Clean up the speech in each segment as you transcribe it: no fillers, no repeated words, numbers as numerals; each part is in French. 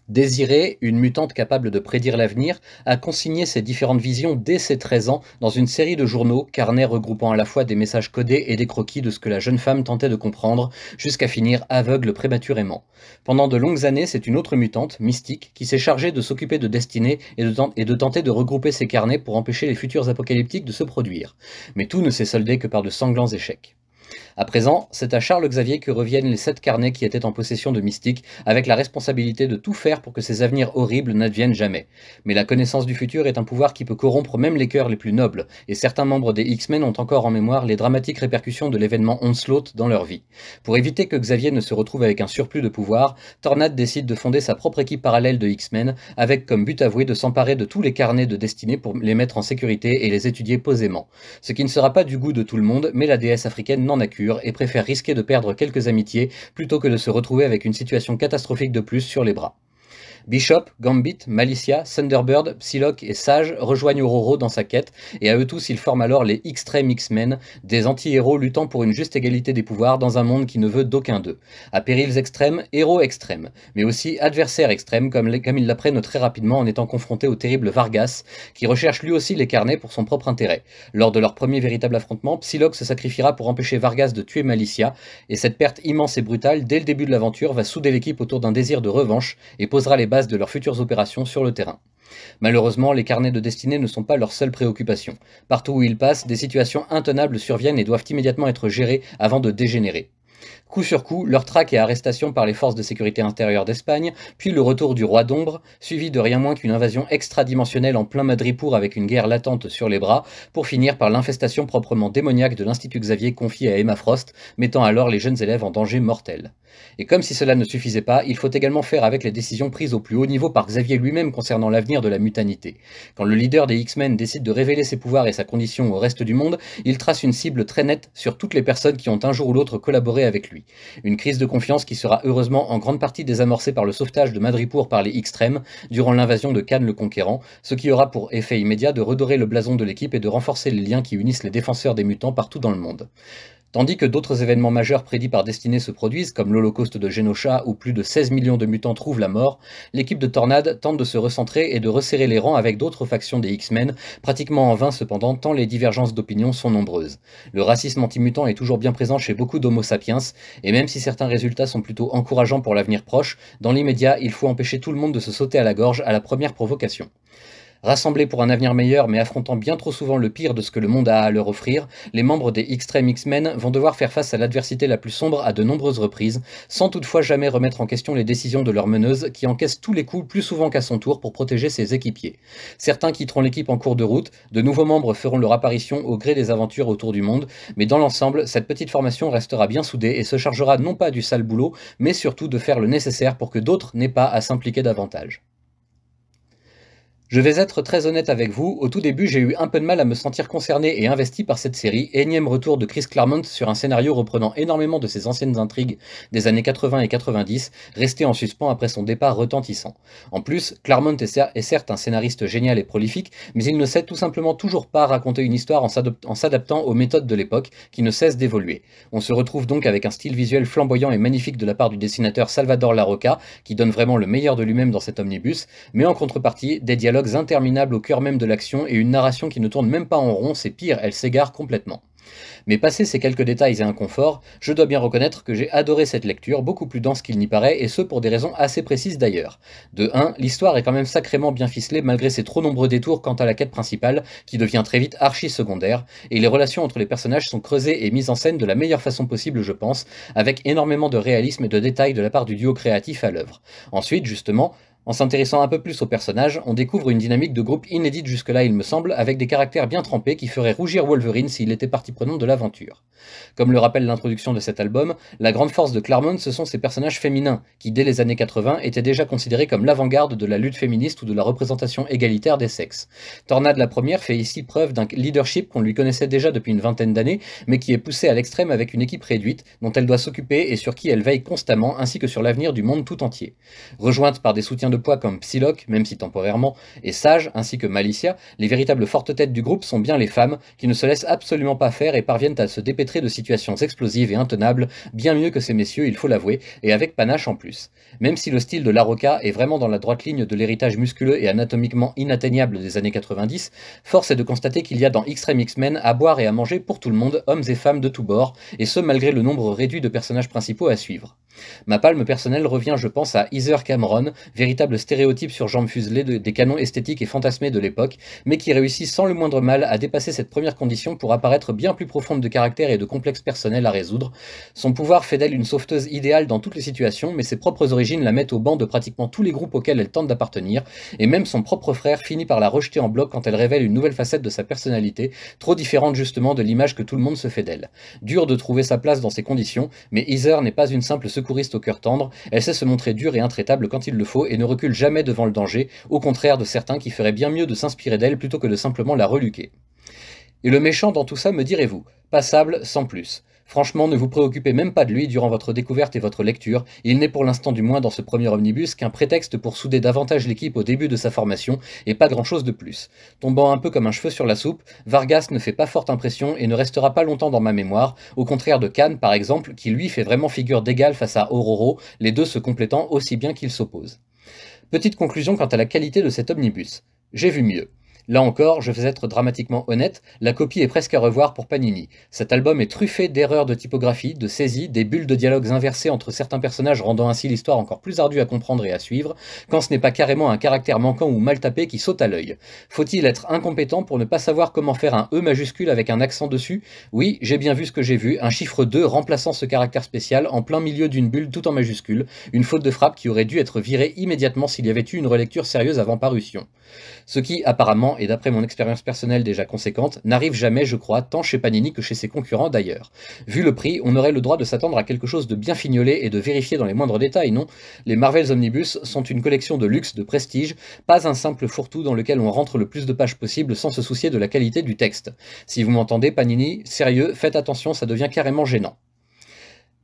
Désirée, une mutante capable de prédire l'avenir, a consigné ses différentes visions dès ses 13 ans dans une série de journaux, carnets regroupant à la fois des messages codés et des croquis de ce que la jeune femme tentait de comprendre, jusqu'à finir aveugle prématurément. Pendant de longues années, c'est une autre mutante, Mystique, qui s'est chargée de s'occuper de Destinée et de tenter de regrouper ses carnets pour empêcher les futurs apocalyptiques de se produire. Mais tout ne s'est soldé que par de sanglants échecs. À présent, c'est à Charles Xavier que reviennent les 7 carnets qui étaient en possession de Mystique, avec la responsabilité de tout faire pour que ces avenirs horribles n'adviennent jamais. Mais la connaissance du futur est un pouvoir qui peut corrompre même les cœurs les plus nobles, et certains membres des X-Men ont encore en mémoire les dramatiques répercussions de l'événement Onslaught dans leur vie. Pour éviter que Xavier ne se retrouve avec un surplus de pouvoir, Tornade décide de fonder sa propre équipe parallèle de X-Men, avec comme but avoué de s'emparer de tous les carnets de destinée pour les mettre en sécurité et les étudier posément. Ce qui ne sera pas du goût de tout le monde, mais la déesse africaine n'en a cure et préfère risquer de perdre quelques amitiés plutôt que de se retrouver avec une situation catastrophique de plus sur les bras. Bishop, Gambit, Malicia, Thunderbird, Psylocke et Sage rejoignent Ororo dans sa quête, et à eux tous ils forment alors les Extreme X-Men, des anti-héros luttant pour une juste égalité des pouvoirs dans un monde qui ne veut d'aucun d'eux. À périls extrêmes, héros extrêmes, mais aussi adversaires extrêmes comme ils l'apprennent très rapidement en étant confrontés au terrible Vargas, qui recherche lui aussi les carnets pour son propre intérêt. Lors de leur premier véritable affrontement, Psylocke se sacrifiera pour empêcher Vargas de tuer Malicia, et cette perte immense et brutale dès le début de l'aventure va souder l'équipe autour d'un désir de revanche et posera les bases de leurs futures opérations sur le terrain. Malheureusement, les carnets de destinée ne sont pas leur seule préoccupation. Partout où ils passent, des situations intenables surviennent et doivent immédiatement être gérées avant de dégénérer. Coup sur coup, leur traque et arrestation par les forces de sécurité intérieure d'Espagne, puis le retour du roi d'ombre, suivi de rien moins qu'une invasion extradimensionnelle en plein Madripour avec une guerre latente sur les bras, pour finir par l'infestation proprement démoniaque de l'Institut Xavier confié à Emma Frost, mettant alors les jeunes élèves en danger mortel. Et comme si cela ne suffisait pas, il faut également faire avec les décisions prises au plus haut niveau par Xavier lui-même concernant l'avenir de la mutanité. Quand le leader des X-Men décide de révéler ses pouvoirs et sa condition au reste du monde, il trace une cible très nette sur toutes les personnes qui ont un jour ou l'autre collaboré avec lui. Une crise de confiance qui sera heureusement en grande partie désamorcée par le sauvetage de Madripour par les Extrêmes durant l'invasion de Khan le Conquérant, ce qui aura pour effet immédiat de redorer le blason de l'équipe et de renforcer les liens qui unissent les défenseurs des mutants partout dans le monde. Tandis que d'autres événements majeurs prédits par Destinée se produisent, comme l'Holocauste de Genosha où plus de 16 millions de mutants trouvent la mort, l'équipe de Tornade tente de se recentrer et de resserrer les rangs avec d'autres factions des X-Men, pratiquement en vain cependant tant les divergences d'opinion sont nombreuses. Le racisme anti-mutant est toujours bien présent chez beaucoup d'Homo sapiens, et même si certains résultats sont plutôt encourageants pour l'avenir proche, dans l'immédiat, il faut empêcher tout le monde de se sauter à la gorge à la première provocation. Rassemblés pour un avenir meilleur mais affrontant bien trop souvent le pire de ce que le monde a à leur offrir, les membres des Extreme X-Men vont devoir faire face à l'adversité la plus sombre à de nombreuses reprises, sans toutefois jamais remettre en question les décisions de leur meneuse qui encaisse tous les coups plus souvent qu'à son tour pour protéger ses équipiers. Certains quitteront l'équipe en cours de route, de nouveaux membres feront leur apparition au gré des aventures autour du monde, mais dans l'ensemble, cette petite formation restera bien soudée et se chargera non pas du sale boulot, mais surtout de faire le nécessaire pour que d'autres n'aient pas à s'impliquer davantage. Je vais être très honnête avec vous, au tout début j'ai eu un peu de mal à me sentir concerné et investi par cette série, énième retour de Chris Claremont sur un scénario reprenant énormément de ses anciennes intrigues des années 80 et 90, resté en suspens après son départ retentissant. En plus, Claremont est certes un scénariste génial et prolifique, mais il ne sait tout simplement toujours pas raconter une histoire en s'adaptant aux méthodes de l'époque, qui ne cessent d'évoluer. On se retrouve donc avec un style visuel flamboyant et magnifique de la part du dessinateur Salvador Larroca, qui donne vraiment le meilleur de lui-même dans cet omnibus, mais en contrepartie, des dialogues interminables au cœur même de l'action et une narration qui ne tourne même pas en rond, c'est pire, elle s'égare complètement. Mais passé ces quelques détails et inconforts, je dois bien reconnaître que j'ai adoré cette lecture, beaucoup plus dense qu'il n'y paraît, et ce pour des raisons assez précises d'ailleurs. De 1, l'histoire est quand même sacrément bien ficelée malgré ses trop nombreux détours quant à la quête principale, qui devient très vite archi-secondaire, et les relations entre les personnages sont creusées et mises en scène de la meilleure façon possible je pense, avec énormément de réalisme et de détails de la part du duo créatif à l'œuvre. Ensuite, justement, en s'intéressant un peu plus aux personnages, on découvre une dynamique de groupe inédite jusque-là il me semble, avec des caractères bien trempés qui feraient rougir Wolverine s'il était partie prenante de l'aventure. Comme le rappelle l'introduction de cet album, la grande force de Claremont ce sont ses personnages féminins, qui dès les années 80 étaient déjà considérés comme l'avant-garde de la lutte féministe ou de la représentation égalitaire des sexes. Tornade la première fait ici preuve d'un leadership qu'on lui connaissait déjà depuis une vingtaine d'années, mais qui est poussé à l'extrême avec une équipe réduite, dont elle doit s'occuper et sur qui elle veille constamment, ainsi que sur l'avenir du monde tout entier. Rejointe par des soutiens de poids comme Psylocke, même si temporairement, et Sage, ainsi que Malicia, les véritables fortes têtes du groupe sont bien les femmes, qui ne se laissent absolument pas faire et parviennent à se dépêtrer de situations explosives et intenables, bien mieux que ces messieurs, il faut l'avouer, et avec panache en plus. Même si le style de Laroka est vraiment dans la droite ligne de l'héritage musculeux et anatomiquement inatteignable des années 90, force est de constater qu'il y a dans Extreme X-Men à boire et à manger pour tout le monde, hommes et femmes de tous bords, et ce malgré le nombre réduit de personnages principaux à suivre. Ma palme personnelle revient, je pense, à Heather Cameron, véritable stéréotype sur jambes fuselées des canons esthétiques et fantasmés de l'époque, mais qui réussit sans le moindre mal à dépasser cette première condition pour apparaître bien plus profonde de caractère et de complexes personnels à résoudre. Son pouvoir fait d'elle une sauveteuse idéale dans toutes les situations, mais ses propres origines la mettent au banc de pratiquement tous les groupes auxquels elle tente d'appartenir, et même son propre frère finit par la rejeter en bloc quand elle révèle une nouvelle facette de sa personnalité, trop différente justement de l'image que tout le monde se fait d'elle. Dur de trouver sa place dans ces conditions, mais Heather n'est pas une simple secouriste au cœur tendre, elle sait se montrer dure et intraitable quand il le faut et ne recule jamais devant le danger, au contraire de certains qui feraient bien mieux de s'inspirer d'elle plutôt que de simplement la reluquer. Et le méchant dans tout ça, me direz-vous? Passable, sans plus. Franchement, ne vous préoccupez même pas de lui durant votre découverte et votre lecture, il n'est pour l'instant du moins dans ce premier omnibus qu'un prétexte pour souder davantage l'équipe au début de sa formation, et pas grand chose de plus. Tombant un peu comme un cheveu sur la soupe, Vargas ne fait pas forte impression et ne restera pas longtemps dans ma mémoire, au contraire de Khan par exemple, qui lui fait vraiment figure d'égal face à Ororo, les deux se complétant aussi bien qu'ils s'opposent. Petite conclusion quant à la qualité de cet omnibus. J'ai vu mieux. Là encore, je vais être dramatiquement honnête, la copie est presque à revoir pour Panini. Cet album est truffé d'erreurs de typographie, de saisie, des bulles de dialogues inversées entre certains personnages rendant ainsi l'histoire encore plus ardue à comprendre et à suivre, quand ce n'est pas carrément un caractère manquant ou mal tapé qui saute à l'œil. Faut-il être incompétent pour ne pas savoir comment faire un E majuscule avec un accent dessus? Oui, j'ai bien vu ce que j'ai vu, un chiffre 2 remplaçant ce caractère spécial en plein milieu d'une bulle tout en majuscule, une faute de frappe qui aurait dû être virée immédiatement s'il y avait eu une relecture sérieuse avant parution. Ce qui, apparemment, et d'après mon expérience personnelle déjà conséquente, n'arrive jamais, je crois, tant chez Panini que chez ses concurrents d'ailleurs. Vu le prix, on aurait le droit de s'attendre à quelque chose de bien fignolé et de vérifié dans les moindres détails, non? Les Marvel's Omnibus sont une collection de luxe, de prestige, pas un simple fourre-tout dans lequel on rentre le plus de pages possible sans se soucier de la qualité du texte. Si vous m'entendez, Panini, sérieux, faites attention, ça devient carrément gênant.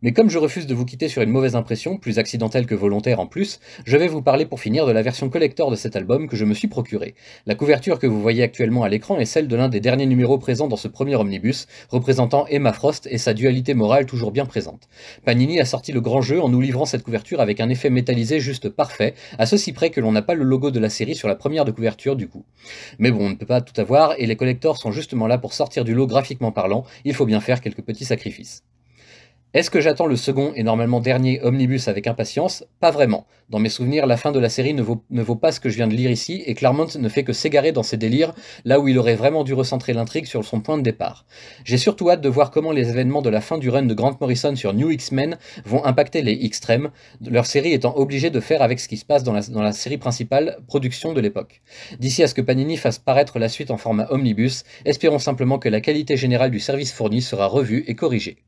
Mais comme je refuse de vous quitter sur une mauvaise impression, plus accidentelle que volontaire en plus, je vais vous parler pour finir de la version collector de cet album que je me suis procuré. La couverture que vous voyez actuellement à l'écran est celle de l'un des derniers numéros présents dans ce premier omnibus, représentant Emma Frost et sa dualité morale toujours bien présente. Panini a sorti le grand jeu en nous livrant cette couverture avec un effet métallisé juste parfait, à ceci près que l'on n'a pas le logo de la série sur la première de couverture du coup. Mais bon, on ne peut pas tout avoir, et les collectors sont justement là pour sortir du lot graphiquement parlant, il faut bien faire quelques petits sacrifices. Est-ce que j'attends le second et normalement dernier omnibus avec impatience? Pas vraiment. Dans mes souvenirs, la fin de la série ne vaut pas ce que je viens de lire ici, et Claremont ne fait que s'égarer dans ses délires, là où il aurait vraiment dû recentrer l'intrigue sur son point de départ. J'ai surtout hâte de voir comment les événements de la fin du run de Grant Morrison sur New X-Men vont impacter les Extrêmes, leur série étant obligée de faire avec ce qui se passe dans la série principale, production de l'époque. D'ici à ce que Panini fasse paraître la suite en format omnibus, espérons simplement que la qualité générale du service fourni sera revue et corrigée.